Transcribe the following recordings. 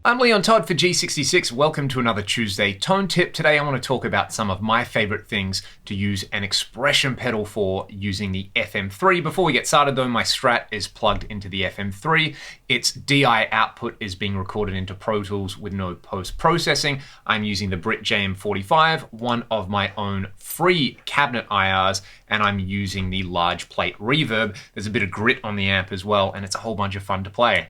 I'm Leon Todd for G66. Welcome to another Tuesday Tone Tip. Today I want to talk about some of my favorite things to use an expression pedal for using the FM3. Before we get started though, my Strat is plugged into the FM3. Its DI output is being recorded into Pro Tools with no post-processing. I'm using the Brit JM45, one of my own free cabinet IRs, and I'm using the large plate reverb. There's a bit of grit on the amp as well, and it's a whole bunch of fun to play.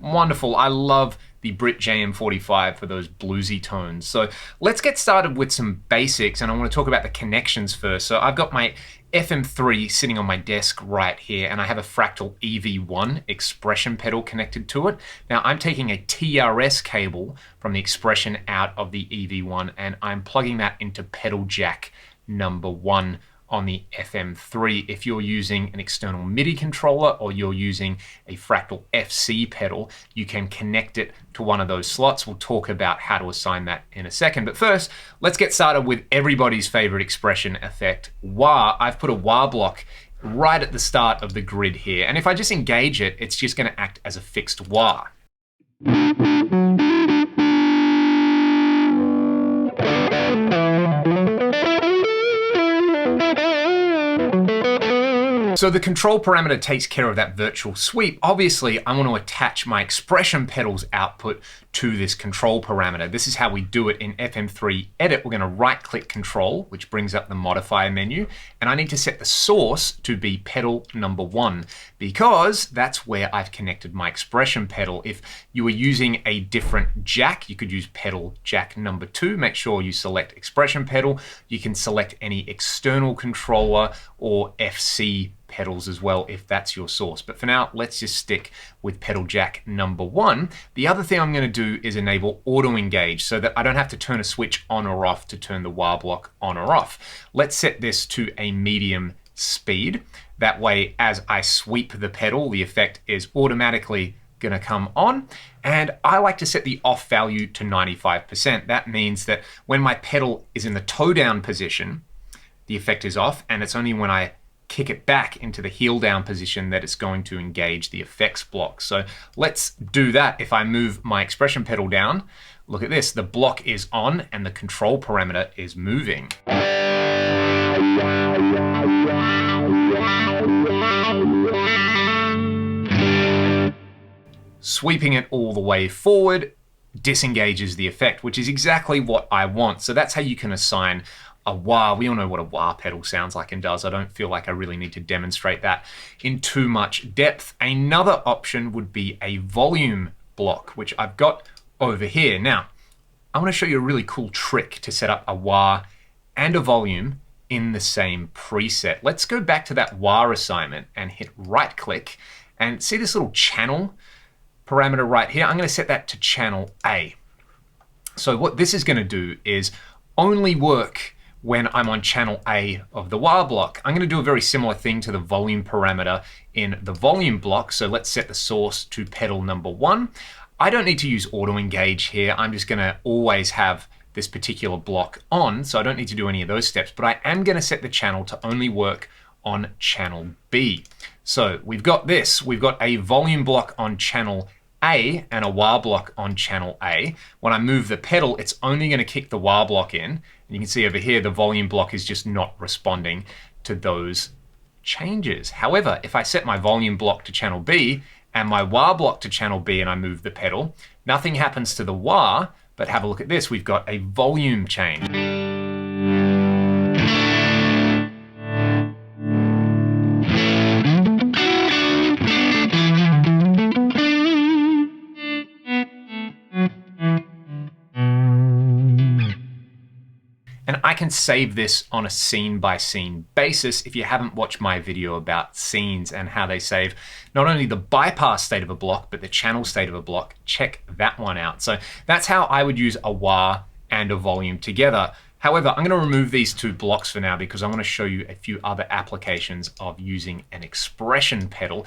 Wonderful. I love the Brit JM45 for those bluesy tones. So let's get started with some basics, and I want to talk about the connections first. So I've got my FM3 sitting on my desk right here, and I have a Fractal EV1 expression pedal connected to it. Now I'm taking a TRS cable from the expression out of the EV1, and I'm plugging that into pedal jack number 1 on the FM3. If you're using an external MIDI controller or you're using a Fractal FC pedal, you can connect it to one of those slots. We'll talk about how to assign that in a second. But first, let's get started with everybody's favorite expression effect, wah. I've put a wah block right at the start of the grid here. And if I just engage it, it's just gonna act as a fixed wah. So the control parameter takes care of that virtual sweep. Obviously, I want to attach my expression pedal's output to this control parameter. This is how we do it in FM3 Edit. We're going to right-click Control, which brings up the modifier menu, and I need to set the source to be pedal number 1 because that's where I've connected my expression pedal. If you were using a different jack, you could use pedal jack number 2. Make sure you select expression pedal. You can select any external controller or FC pedals as well if that's your source. But for now, let's just stick with pedal jack number 1. The other thing I'm going to do is enable auto engage so that I don't have to turn a switch on or off to turn the wah block on or off. Let's set this to a medium speed. That way, as I sweep the pedal, the effect is automatically going to come on. And I like to set the off value to 95%. That means that when my pedal is in the toe down position, the effect is off, and it's only when I kick it back into the heel down position that it's going to engage the effects block. So let's do that. If I move my expression pedal down, look at this, the block is on and the control parameter is moving. Sweeping it all the way forward disengages the effect, which is exactly what I want. So that's how you can assign a wah. We all know what a wah pedal sounds like and does. I don't feel like I really need to demonstrate that in too much depth. Another option would be a volume block, which I've got over here. Now, I want to show you a really cool trick to set up a wah and a volume in the same preset. Let's go back to that wah assignment and hit right click and see this little channel parameter right here. I'm going to set that to channel A. So what this is going to do is only work when I'm on channel A of the wah block. I'm going to do a very similar thing to the volume parameter in the volume block. So let's set the source to pedal number 1. I don't need to use auto engage here. I'm just going to always have this particular block on, so I don't need to do any of those steps, but I am going to set the channel to only work on channel B. So we've got this. We've got a volume block on channel A and a wah block on channel A. When I move the pedal, it's only going to kick the wah block in. And you can see over here, the volume block is just not responding to those changes. However, if I set my volume block to channel B and my wah block to channel B and I move the pedal, nothing happens to the wah, but have a look at this. We've got a volume change. And I can save this on a scene by scene basis. If you haven't watched my video about scenes and how they save not only the bypass state of a block, but the channel state of a block, check that one out. So that's how I would use a wah and a volume together. However, I'm going to remove these two blocks for now because I want to show you a few other applications of using an expression pedal.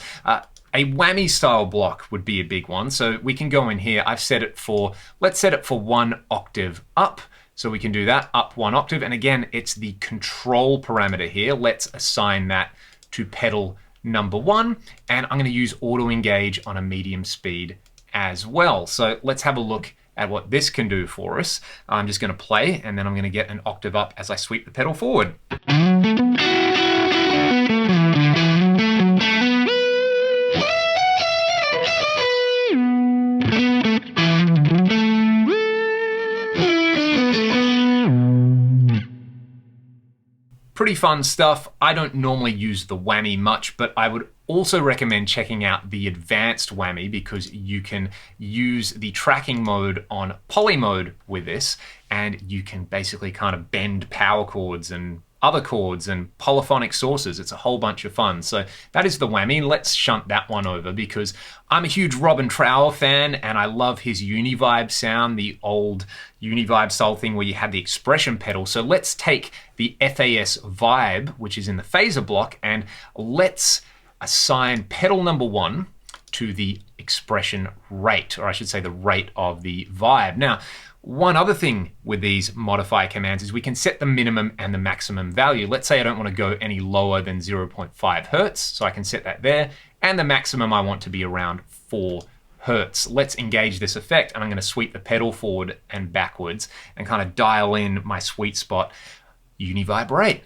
A whammy style block would be a big one. So we can go in here. I've set it for, let's set it for 1 octave up. So we can do that, up 1 octave. And again, it's the control parameter here. Let's assign that to pedal number 1. And I'm going to use auto engage on a medium speed as well. So let's have a look at what this can do for us. I'm just going to play, and then I'm going to get an octave up as I sweep the pedal forward. Pretty fun stuff. I don't normally use the whammy much, but I would also recommend checking out the advanced whammy because you can use the tracking mode on poly mode with this, and you can basically kind of bend power chords and other chords and polyphonic sources. It's a whole bunch of fun. So that is the whammy. Let's shunt that one over because I'm a huge Robin Trower fan and I love his Univibe sound, the old Univibe style thing where you had the expression pedal. So let's take the FAS vibe, which is in the phaser block, and let's assign pedal number 1 to the expression rate, or I should say the rate of the vibe. Now, one other thing with these modify commands is we can set the minimum and the maximum value. Let's say I don't want to go any lower than 0.5 hertz, so I can set that there, and the maximum I want to be around 4 hertz. Let's engage this effect, and I'm going to sweep the pedal forward and backwards and kind of dial in my sweet spot Univibe rate.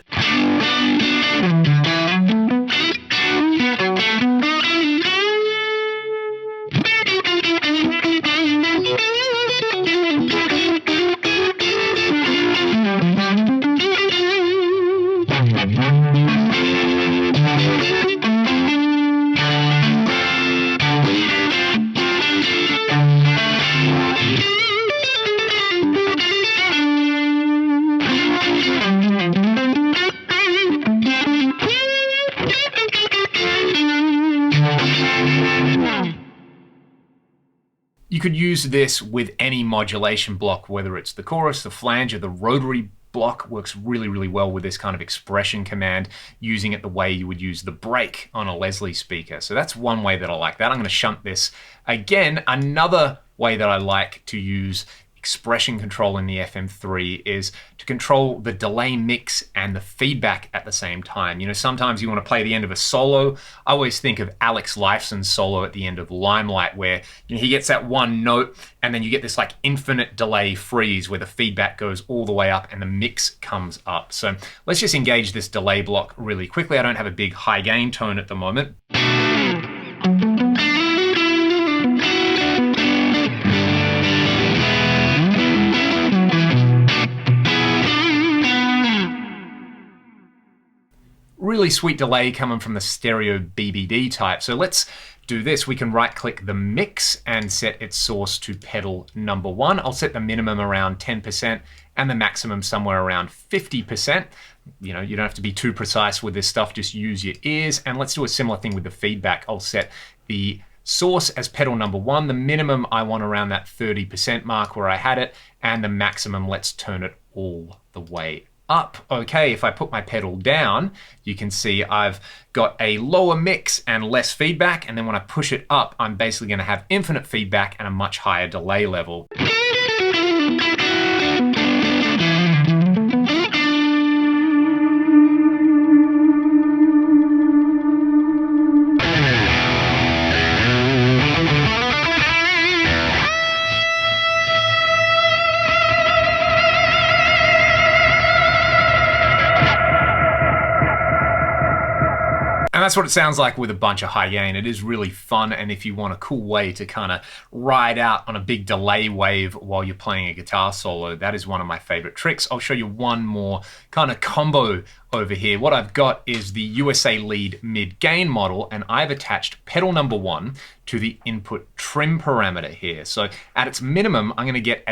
You could use this with any modulation block, whether it's the chorus, the flange, or the rotary block. Works really, really well with this kind of expression command, using it the way you would use the break on a Leslie speaker. So that's one way that I like that. I'm going to shunt this. Again, another way that I like to use expression control in the FM3 is to control the delay mix and the feedback at the same time. You know, sometimes you want to play the end of a solo. I always think of Alex Lifeson's solo at the end of Limelight, where he gets that one note and then you get this like infinite delay freeze where the feedback goes all the way up and the mix comes up. So let's just engage this delay block really quickly. I don't have a big high gain tone at the moment. Really sweet delay coming from the stereo BBD type. So let's do this. We can right click the mix and set its source to pedal number 1. I'll set the minimum around 10% and the maximum somewhere around 50%. You know, you don't have to be too precise with this stuff, just use your ears. And let's do a similar thing with the feedback. I'll set the source as pedal number 1. The minimum I want around that 30% mark where I had it, and the maximum, let's turn it all the way up. Okay, if I put my pedal down, you can see I've got a lower mix and less feedback, and then when I push it up, I'm basically going to have infinite feedback and a much higher delay level. And that's what it sounds like with a bunch of high gain. It is really fun, and if you want a cool way to kind of ride out on a big delay wave while you're playing a guitar solo, that is one of my favorite tricks. I'll show you one more kind of combo over here. What I've got is the USA Lead mid-gain model, and I've attached pedal number 1 to the input trim parameter here. So at its minimum, I'm gonna get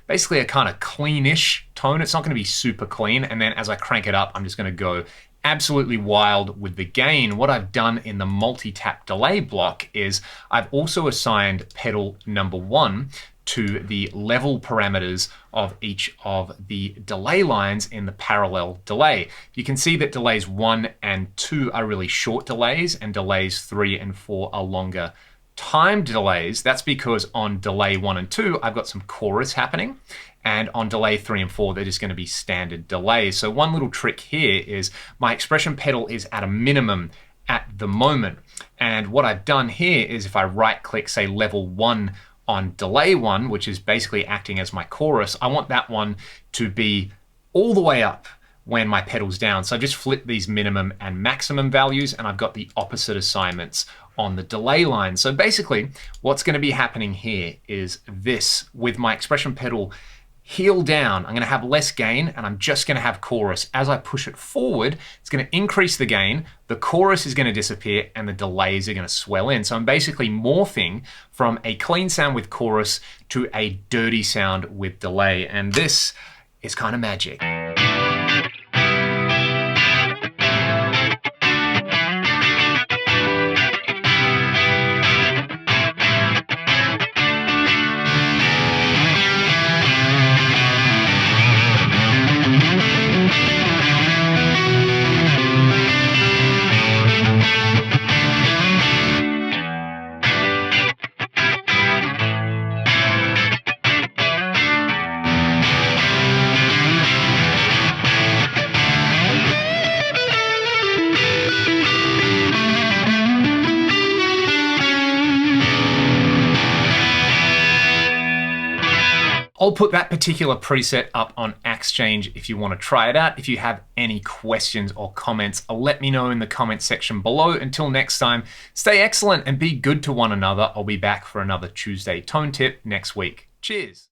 basically a kind of cleanish tone. It's not gonna be super clean, and then as I crank it up, I'm just gonna go absolutely wild with the gain, what I've done in the multi-tap delay block is I've also assigned pedal number 1 to the level parameters of each of the delay lines in the parallel delay. You can see that delays 1 and 2 are really short delays, and delays 3 and 4 are longer timed delays. That's because on delay 1 and 2, I've got some chorus happening, and on delay 3 and 4, they're just going to be standard delays. So one little trick here is my expression pedal is at a minimum at the moment. And what I've done here is if I right click, say level 1 on delay 1, which is basically acting as my chorus, I want that one to be all the way up when my pedal's down. So I just flip these minimum and maximum values, and I've got the opposite assignments on the delay line. So basically what's going to be happening here is this: with my expression pedal heel down, I'm going to have less gain, and I'm just going to have chorus. As I push it forward, it's going to increase the gain, the chorus is going to disappear, and the delays are going to swell in. So I'm basically morphing from a clean sound with chorus to a dirty sound with delay, and this is kind of magic. I'll put that particular preset up on Exchange if you want to try it out. If you have any questions or comments, let me know in the comment section below. Until next time, stay excellent and be good to one another. I'll be back for another Tuesday tone tip next week. Cheers.